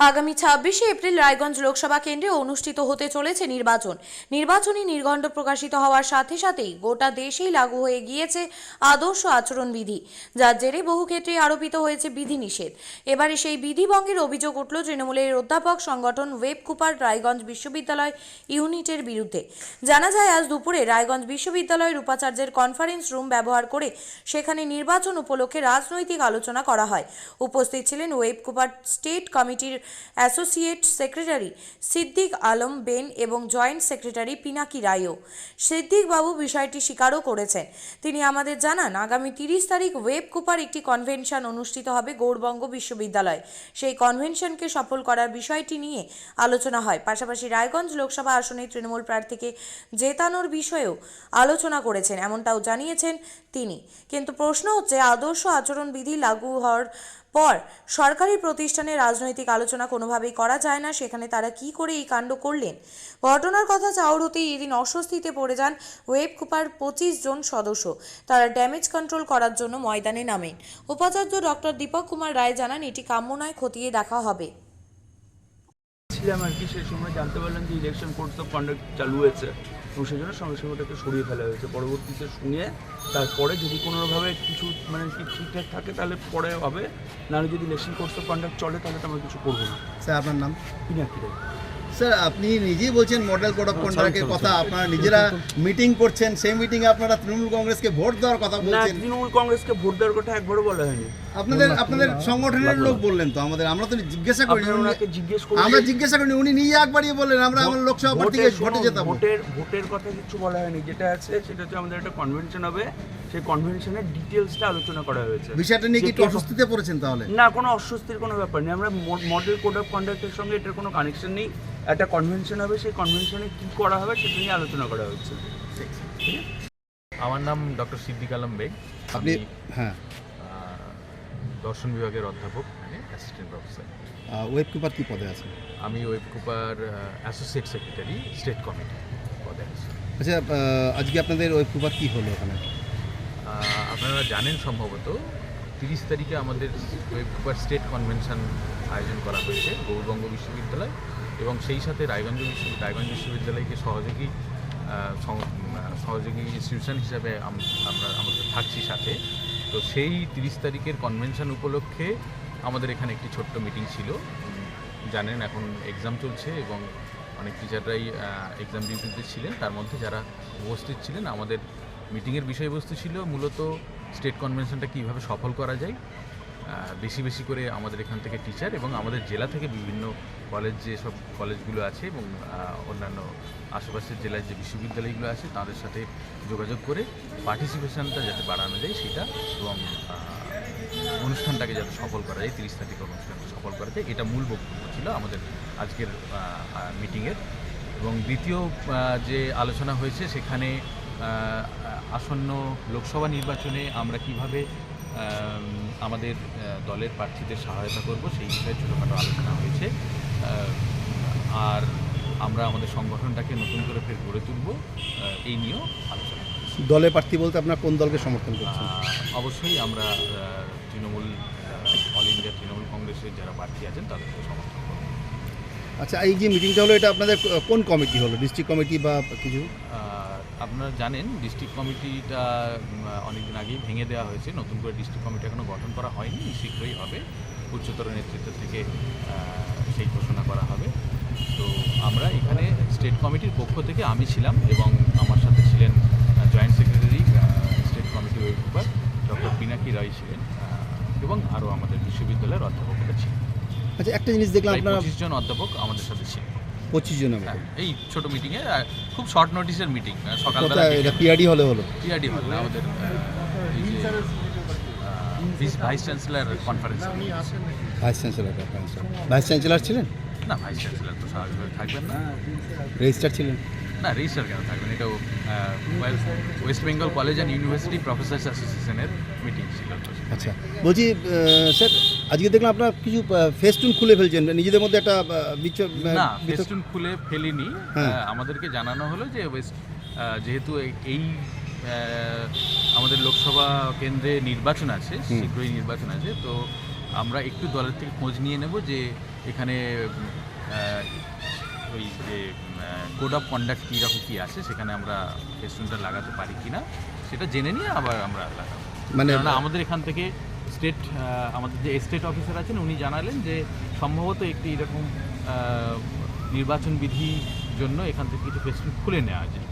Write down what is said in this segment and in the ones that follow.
আগামী 26শে এপ্রিল রায়গঞ্জ লোকসভা কেন্দ্রে অনুষ্ঠিত হতে চলেছে নির্বাচনী নির্ঘণ্ট প্রকাশিত হওয়ার সাথে সাথেই গোটা দেশেই লাগু হয়ে গিয়েছে আদর্শ আচরণবিধি, যার জেরে বহু ক্ষেত্রে আরোপিত হয়েছে বিধিনিষেধ। এবারে সেই বিধিভঙ্গের অভিযোগ উঠল তৃণমূলের অধ্যাপক সংগঠন ওয়েব কুপার রায়গঞ্জ বিশ্ববিদ্যালয় ইউনিটের বিরুদ্ধে। জানা যায়, আজ দুপুরে রায়গঞ্জ বিশ্ববিদ্যালয়ের উপাচার্যের কনফারেন্স রুম ব্যবহার করে সেখানে নির্বাচন উপলক্ষে রাজনৈতিক আলোচনা করা হয়। উপস্থিত ছিলেন ওয়েব কুপার স্টেট কমিটির associate secretary Siddique Alam Ben এবং জয়েন্ট সেক্রেটারি পিনাকি রায়ও। সিদ্দিক বাবু বিষয়টি স্বীকারও করেছেন। তিনি আমাদের জানান, আগামী 30 তারিখ ওয়েব কুপার একটি কনভেনশন অনুষ্ঠিত হবে গৌড়বঙ্গ বিশ্ববিদ্যালয়। সেই কনভেনশনকে সফল করার বিষয়টি নিয়ে আলোচনা হয়। পাশাপাশি রায়গঞ্জ লোকসভা আসনে তৃণমূল প্রার্থীকে জেতানোর বিষয়েও আলোচনা করেছেন, এমনটাও জানিয়েছেন তিনি। কিন্তু প্রশ্ন হচ্ছে, আদর্শ আচরণবিধি লাগু হওয়ার পর সরকারি প্রতিষ্ঠানে রাজনৈতিক আলোচনা কোনোভাবেই করা যায় না, সেখানে তারা কি করে এই কাণ্ড করলেন? ঘটনার কথা চাউর হতেই এদিন অস্বস্তিতে পড়ে যান ওয়েব কুপার 25 জন সদস্য। তারা ড্যামেজ কন্ট্রোল করার জন্য ময়দানে নামেন। উপাচার্য ডক্টর দীপক কুমার রায় জানান, এটি কাম্য নয়, খতিয়ে দেখা হবে। ছিলাম আর কি, সেই সময় জানতে পারলাম যে ইলেকশন কোড অফ কন্ডাক্ট চালু হয়েছে এবং সেই জন্য সঙ্গে সঙ্গে ওটাকে সরিয়ে ফেলা হয়েছে। পরবর্তীতে শুনে তারপরে যদি কোনোভাবে কিছু কি ঠিকঠাক থাকে তাহলে পরে হবে, নাহলে যদি ইলেকশন কোড অফ কন্ডাক্ট চলে তাহলে তো আমরা কিছু করবো না। স্যার, আপনার নাম? পিনাকি রায়। স্যার, আপনি নিজেই বলছেন মডেল কোড অফ কন্ডাক্টের কথা, আপনারা নিজেরা মিটিং করছেন, সেই মিটিংয়ে আপনারা তৃণমূল কংগ্রেসকে ভোট দেওয়ার কথা না, বলছেন। তৃণমূল কংগ্রেসকে ভোট দেওয়ার কথা একবারও বলা হয়নি। আপনাদের সংগঠনের লোক বললেন তো আমাদের, আমরা তো জিজ্ঞাসা করি, আমরা জিজ্ঞাসা করিনি, উনি নিজে একবারই বললেন আমরা আমার লোকসভা প্রার্থীকে ভোটে যেতাম। ভোটের কথা কিছু বলা হয়নি। যেটা আছে সেটা হচ্ছে আমাদের একটা কনভেনশন হবে, সেই কনভেনশনের ডিটেলসটা আলোচনা করা হয়েছে। বিষয়টা নিয়ে কি একটু অস্বস্তিতে পড়েছেন তাহলে? না, কোনো অস্বস্তির কোনো ব্যাপার নেই। আমরা মডেল কোড অফ কন্ডাক্টের সঙ্গে এটার কোনো কানেকশন নেই। একটা কনভেনশন হবে, সেই কনভেনশনে কী করা হবে সেটা নিয়ে আলোচনা করা হচ্ছে। আমার নাম ডক্টর সিদ্দিক আলম বেগ। আপনি? হ্যাঁ। দর্শন বিভাগের অধ্যাপক, অ্যাসিস্ট্যান্ট প্রফেসর। ওয়েব কুপার কি পদে আছেন? আমি web Cooper associate secretary state committee পদে আছি। আচ্ছা, আজকে আপনাদের ওয়েব কুপার কি হলো ওখানে? আপনারা জানেন সম্ভবত 30 তারিখে আমাদের ওয়েব কুপার স্টেট কনভেনশন আয়োজন করা হয়েছে গৌড়বঙ্গ বিশ্ববিদ্যালয়, এবং সেই সাথে রায়গঞ্জ বিশ্ববিদ্যালয়কে সহযোগী ইনস্টিটিউশন হিসাবে আমরা থাকছি সাথে। তো সেই 30 তারিখের কনভেনশন উপলক্ষে আমাদের এখানে একটি ছোট্ট মিটিং ছিল। জানেন এখন এক্সাম চলছে এবং অনেক টিচাররাই এক্সাম ডিউটিতে ছিলেন। তার মধ্যে যারা উপস্থিত ছিলেন, আমাদের মিটিংয়ের বিষয়বস্তু ছিল মূলত স্টেট কনভেনশনটা কীভাবে সফল করা যায়। বেশি করে আমাদের এখান থেকে টিচার এবং আমাদের জেলা থেকে বিভিন্ন কলেজ, যেসব কলেজগুলো আছে এবং অন্যান্য আশেপাশের জেলায় যে বিশ্ববিদ্যালয়গুলো আছে তাদের সাথে যোগাযোগ করে পার্টিসিপেশনটা যাতে বাড়ানো যায় সেটা, এবং অনুষ্ঠানটাকে যাতে সফল করা যায়, 30 তারিখের অনুষ্ঠানটা সফল করা যায়, এটা মূল বক্তব্য ছিল আমাদের আজকের মিটিংয়ের। এবং দ্বিতীয় যে আলোচনা হয়েছে সেখানে আসন্ন লোকসভা নির্বাচনে আমরা কিভাবে আমাদের দলের প্রার্থীদের সহায়তা করব সেই বিষয়ে ছোটোখাটো আলোচনা হয়েছে। আর আমরা আমাদের সংগঠনটাকে নতুন করে ফের গড়ে তুলব, এই নিয়েও আলোচনা হয়েছে। দলের প্রার্থী বলতে আপনার কোন দলকে সমর্থন করছেন? অবশ্যই আমরা তৃণমূল, অল ইন্ডিয়া তৃণমূল কংগ্রেসের যারা প্রার্থী আছেন তাদেরকে সমর্থন করব। আচ্ছা, এই যে মিটিংটা হলো, এটা আপনাদের কোন কমিটি হলো? ডিস্ট্রিক্ট কমিটি বা কিছু? আপনারা জানেন ডিস্ট্রিক্ট কমিটিটা অনেকদিন আগেই ভেঙে দেওয়া হয়েছে, নতুন করে ডিস্ট্রিক্ট কমিটি এখনও গঠন করা হয়নি, শীঘ্রই হবে। উচ্চতর নেতৃত্ব থেকে সেই ঘোষণা করা হবে। তো আমরা এখানে স্টেট কমিটির পক্ষ থেকে আমি ছিলাম এবং আমার সাথে ছিলেন জয়েন্ট সেক্রেটারি স্টেট কমিটি ওয়েব কুপার ডক্টর পিনাকি রায় ছিলেন, এবং আরও আমাদের বিশ্ববিদ্যালয়ের অধ্যাপকরা ছিলেন। আচ্ছা, একটা জিনিস দেখলাম আপনারা 25 জন অধ্যাপক আমাদের সাথে ছিলেন। 25 জন? এই ছোট মিটিংয়ে, খুব শর্ট নোটিসের মিটিং, সকালবেলা। এটা পিআরডি হলে হলো? পিআরডি হল না, আমাদের vice chancellor conference. Vice chancellor conference. Vice chancellor ছিলেন? না, ভাইস চ্যান্সেলর তো স্বাভাবিকভাবে থাকবেন না। রেজিস্ট্রার ছিলেন? না, রেজিস্ট্রার কেন থাকবেন? এটাও West Bengal college and university Professor's অ্যাসোসিয়েশনের মিটিং ছিল। আচ্ছা, বলছি স্যার, আজকে দেখলাম আপনারা কিছু ফেস্টুন খুলে ফেলছেন নিজেদের মধ্যে, একটা না, ফেস্টুন খুলে ফেলিনি। আমাদেরকে জানানো হলো যে যেহেতু এই আমাদের লোকসভা কেন্দ্রে নির্বাচন আছে, শীঘ্রই নির্বাচন আছে, তো আমরা একটু দলের থেকে খোঁজ নিয়ে নেব যে এখানে ওই যে কোড অফ কন্ডাক্ট কীরকম কী আছে সেখানে আমরা ফেস্টুনটা লাগাতে পারি কি না সেটা জেনে নিয়ে আবার আমরা লাগাবো। মানে কেননা আমাদের এখান থেকে আমাদের যে স্টেট অফিসার আছেন উনি জানালেন যে সম্ভবত একটি এরকম নির্বাচন বিধির জন্য এখান থেকে কিছু ফেস্টুন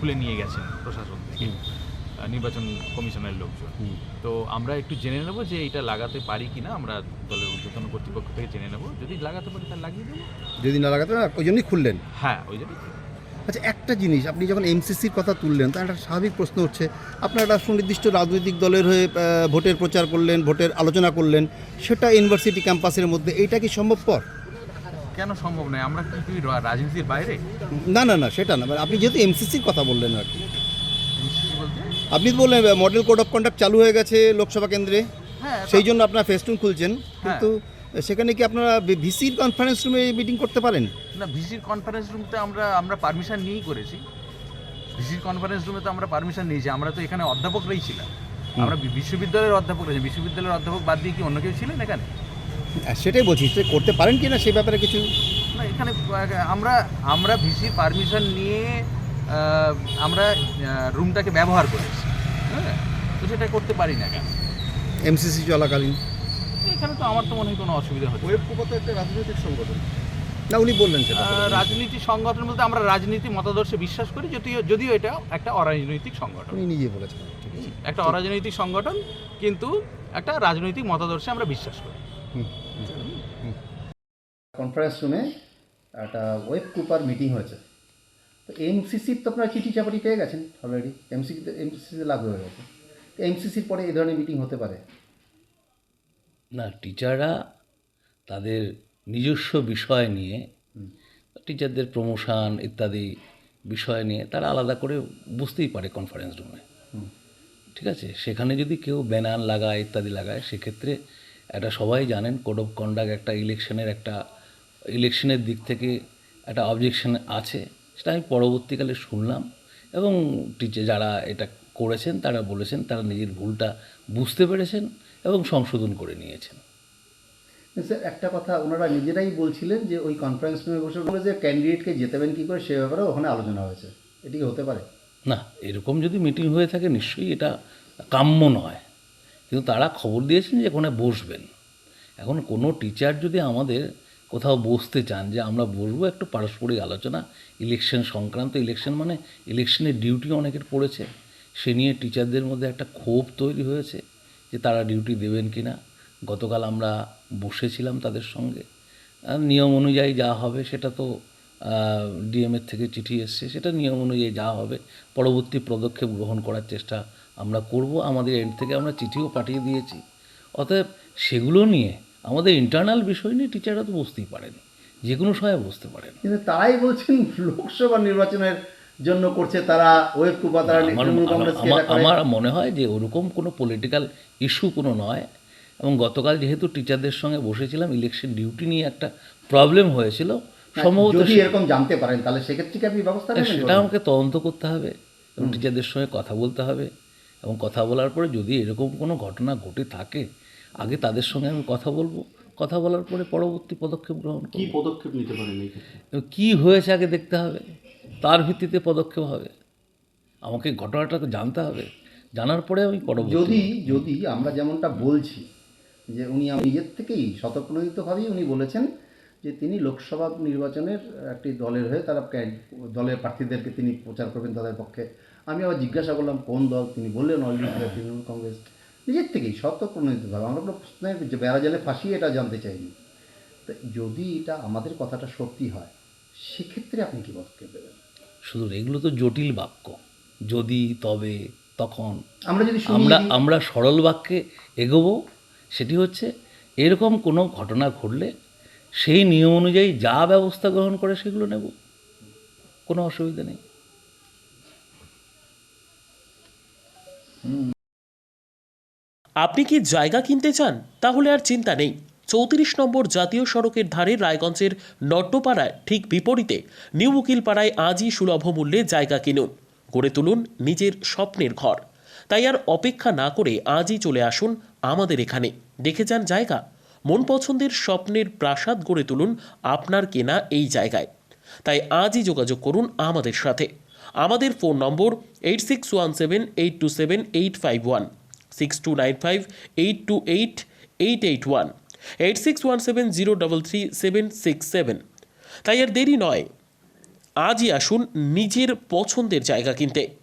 খুলে নিয়ে গেছেন প্রশাসন থেকে, নির্বাচন কমিশনের লোকজন। তো আমরা একটু জেনে নেব যে এটা লাগাতে পারি কিনা, আমরা দলের ঊর্ধ্বতন কর্তৃপক্ষ থেকে জেনে নেব, যদি লাগাতে পারি তাহলে লাগিয়ে দেবো। যদি না লাগাতে না ওই জন্যই খুললেন? হ্যাঁ, ওই জন্য। আচ্ছা, একটা জিনিস, আপনি যখন এমসিসির কথা তুললেন তার একটা স্বাভাবিক প্রশ্ন হচ্ছে, আপনারা একটা সুনির্দিষ্ট রাজনৈতিক দলের হয়ে ভোটের প্রচার করলেন, ভোটের আলোচনা করলেন, সেটা ইউনিভার্সিটি ক্যাম্পাসের মধ্যে, এইটা কি সম্ভবপর? কেন সম্ভব নয়? আমরা কি রাজনীতির বাইরে? না না না, সেটা না, মানে আপনি যেহেতু এমসিসির কথা বললেন আর কি, বলতে আপনি তো বললেন মডেল কোড অফ কন্ডাক্ট চালু হয়ে গেছে লোকসভা কেন্দ্রে, হ্যাঁ, সেই জন্য আপনারা ফেস্টুন খুলছেন, কিন্তু সেখানে কি আপনারা ভিসির কনফারেন্স রুমে মিটিং করতে পারেন? না, ভিসির কনফারেন্স রুমতে আমরা পারমিশন নিয়েই করেছি। ভিসির কনফারেন্স রুমে তো আমরা পারমিশন নিয়েছি, আমরা তো এখানে অধ্যাপকরাই ছিলাম, আমরা বিশ্ববিদ্যালয়ের অধ্যাপক রয়েছে, বিশ্ববিদ্যালয়ের অধ্যাপক বাদ দিয়ে কি অন্য কেউ ছিলেন এখানে? সেটাই বলছি, সে করতে পারেন কি না সেই ব্যাপারে কিছু না, এখানে আমরা ভিসির পারমিশন নিয়ে আমরা রুমটাকে ব্যবহার করেছি, হ্যাঁ, তো সেটা করতে পারি না কেন এমসিসি চলাকালীন? এখানে তো আমার তো মনে হয় কোনো অসুবিধা হচ্ছে। ওয়েবকো তো একটা রাজনৈতিক সংগঠন না, উনি বললেন সেটা। রাজনীতি সংগঠন বলতে আমরা রাজনীতি মতাদর্শে বিশ্বাস করি, যদিও এটা একটা অরাজনৈতিক সংগঠন। উনি নিজে বলেছেন, ঠিক আছে, একটা অরাজনৈতিক সংগঠন, কিন্তু একটা রাজনৈতিক মতাদর্শে আমরা বিশ্বাস করি। কনফারেন্স রুমে একটা ওয়েবকুপার মিটিং হয়েছে, তো এমসিসির তো আপনারা চিঠি চাপাটি পেয়ে গেছেন অলরেডি, এমসিসিতে লাগু হয়ে গেছে, তো এমসিসির পরে এই ধরনের মিটিং হতে পারে না? টিচাররা তাদের নিজস্ব বিষয় নিয়ে, টিচারদের প্রমোশন ইত্যাদি বিষয় নিয়ে তারা আলাদা করে বুঝতেই পারে কনফারেন্স রুমে, ঠিক আছে? সেখানে যদি কেউ ব্যানার লাগায় ইত্যাদি লাগায়, সেক্ষেত্রে একটা সবাই জানেন কোড অফ কন্ডাক্ট একটা ইলেকশনের দিক থেকে একটা অবজেকশন আছে, সেটা আমি পরবর্তীকালে শুনলাম, এবং টিচার যারা এটা করেছেন তারা বলেছেন তারা নিজের ভুলটা বুঝতে পেরেছেন এবং সংশোধন করে নিয়েছেন। স্যার, একটা কথা ওনারা নিজেরাই বলছিলেন যে ওই কনফারেন্স রুমে বসে বলে যে ক্যান্ডিডেটকে জেতাবেন কী করে সে ব্যাপারেও ওখানে আলোচনা হয়েছে, এটি কি হতে পারে? না, এরকম যদি মিটিং হয়ে থাকে নিশ্চয়ই এটা কাম্য নয়, কিন্তু তারা খবর দিয়েছেন যে ওখানে বসবেন। এখন কোনো টিচার যদি আমাদের কোথাও বসতে চান যে আমরা বসবো একটু পারস্পরিক আলোচনা, ইলেকশন সংক্রান্ত, ইলেকশন মানে ইলেকশনের ডিউটি অনেকের পড়েছে, সে নিয়ে টিচারদের মধ্যে একটা ক্ষোভ তৈরি হয়েছে যে তারা ডিউটি দেবেন কি না। গতকাল আমরা বসেছিলাম তাদের সঙ্গে, নিয়ম অনুযায়ী যা হবে সেটা তো ডিএমের থেকে চিঠি এসছে, সেটা নিয়ম অনুযায়ী যা হবে পরবর্তী পদক্ষেপ গ্রহণ করার চেষ্টা আমরা করব। আমাদের এন্ড থেকে আমরা চিঠিও পাঠিয়ে দিয়েছি। অতএব সেগুলো নিয়ে আমাদের ইন্টারনাল বিষয় নিয়ে টিচাররা তো বুঝতেই পারেন, যে কোনো সময় বুঝতে পারেন। কিন্তু তারাই বলছেন লোকসভা নির্বাচনের জন্য করছে তারা ওয়েবকুপার, তারা আমার মনে হয় যে ওরকম কোনো পলিটিক্যাল ইস্যু কোনো নয়, এবং গতকাল যেহেতু টিচারদের সঙ্গে বসেছিলাম, ইলেকশন ডিউটি নিয়ে একটা প্রবলেম হয়েছিল, সম্ভবত যদি এরকম জানতে পারেন তাহলে সেক্ষেত্রে কি আপনি ব্যবস্থা নেবেন? সেটা আমাকে তদন্ত করতে হবে এবং টিচারদের সঙ্গে কথা বলতে হবে, এবং কথা বলার পরে যদি এরকম কোনো ঘটনা ঘটে থাকে আগে তাদের সঙ্গে আমি কথা বলবো, কথা বলার পরে পরবর্তী পদক্ষেপ গ্রহণ করব। কি পদক্ষেপ নিতে পারেন এই ক্ষেত্রে? কী হয়েছে আগে দেখতে হবে, তার ভিত্তিতে পদক্ষেপ হবে। আমাকে ঘটনাটা জানতে হবে, জানার পরে আমি যদি আমরা যেমনটা বলছি যে উনি নিজের থেকেই স্বতঃপ্রণোদিতভাবেই উনি বলেছেন যে তিনি লোকসভা নির্বাচনের একটি দলের হয়ে তারা দলের প্রার্থীদেরকে তিনি প্রচার করবেন তাদের পক্ষে। আমি আবার জিজ্ঞাসা করলাম কোন দল, তিনি বললেন অলরেডি তৃণমূল কংগ্রেস, নিজের থেকেই স্বতঃপ্রণোদিতভাবে। আমরা কোনো প্রশ্নের যে বেড়াজালে ফাঁসিয়ে এটা জানতে চাইনি। তো যদি এটা আমাদের কথাটা সত্যি হয় সেক্ষেত্রে আপনি কী পদক্ষেপ দেবেন? শুধু এগুলো তো জটিল বাক্য, যদি, তবে, তখন। আমরা যদি আমরা সরল বাক্যে এগোবো, সেটি হচ্ছে এরকম কোনো ঘটনা ঘটলে সেই নিয়ম অনুযায়ী যা ব্যবস্থা গ্রহণ করে সেগুলো নেব, কোনো অসুবিধা নেই। আপনি কি জায়গা কিনতে চান? তাহলে আর চিন্তা নেই। 34 নম্বর জাতীয় সড়কের ধারে রায়গঞ্জের নট্টপাড়ায় ঠিক বিপরীতে নিউ উকিলপাড়ায় আজই সুলভ মূল্যে জায়গা কিনুন, গড়ে তুলুন নিজের স্বপ্নের ঘর। তাই আর অপেক্ষা না করে আজই চলে আসুন আমাদের এখানে, দেখে যান জায়গা। মন পছন্দের স্বপ্নের প্রাসাদ গড়ে তুলুন আপনার কেনা এই জায়গায়। তাই আজই যোগাযোগ করুন আমাদের সাথে। আমাদের ফোন নম্বর 8617827851, 6295828881, 8617033767। তাই আর দেরি নয়, আজই আসুন নিজের পছন্দের জায়গা কিনতে।